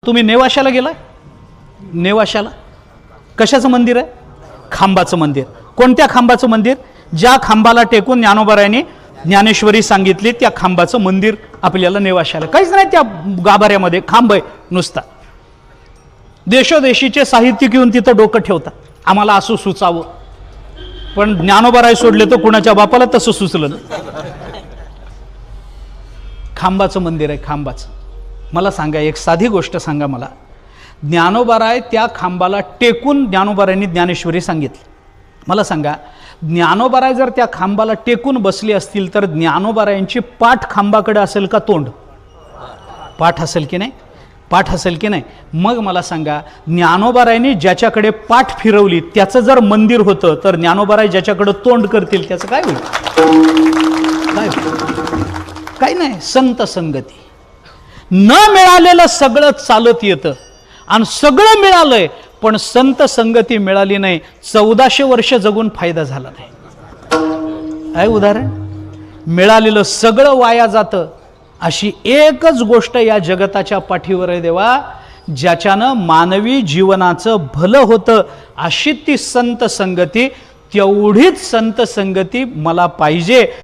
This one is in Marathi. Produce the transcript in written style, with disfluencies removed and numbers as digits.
तुम्ही नेवाशाला गेलाय? नेवाशाला कशाचं मंदिर आहे? खांबाचं मंदिर. कोणत्या खांबाचं मंदिर? ज्या खांबाला टेकून ज्ञानोबारायांनी ज्ञानेश्वरी सांगितली त्या खांबाचं मंदिर आपल्याला नेवाशाला. काहीच नाही त्या गाभाऱ्यामध्ये, खांब आहे नुसता. देशोदेशीचे साहित्यिक येऊन तिथं डोकं ठेवतात, आम्हाला असं सुचावं. पण ज्ञानोबाराय सोडले तर कुणाच्या बापाला तसं सुचलं नाही. खांबाचं मंदिर आहे, खांबाचं. मला सांगा, एक साधी गोष्ट सांगा मला. ज्ञानोबाराय त्या खांबाला टेकून ज्ञानोबारायांनी ज्ञानेश्वरी सांगितली. मला सांगा, ज्ञानोबाराय जर त्या खांबाला टेकून बसले असतील तर ज्ञानोबारायांची पाठ खांबाकडे असेल का तोंड? पाठ असेल की नाही? पाठ असेल की नाही? मग मला सांगा, ज्ञानोबारायांनी ज्याच्याकडे पाठ फिरवली त्याचं जर मंदिर होतं तर ज्ञानोबाराय ज्याच्याकडे तोंड करतील त्याचं काय होईल? काय होईल? काही नाही. संत संगती. न मिळालेलं सगळं चालत येतं आणि सगळं मिळालंय पण संत संगती मिळाली नाही. 1400 वर्ष जगून फायदा झाला नाही. आहे उदाहरण. मिळालेलं सगळं वाया जातं. अशी एकच गोष्ट या जगताच्या पाठीवर आहे देवा, ज्याच्यानं मानवी जीवनाचं भलं होतं. अशी ती संत संगती. तेवढीच संत संगती मला पाहिजे.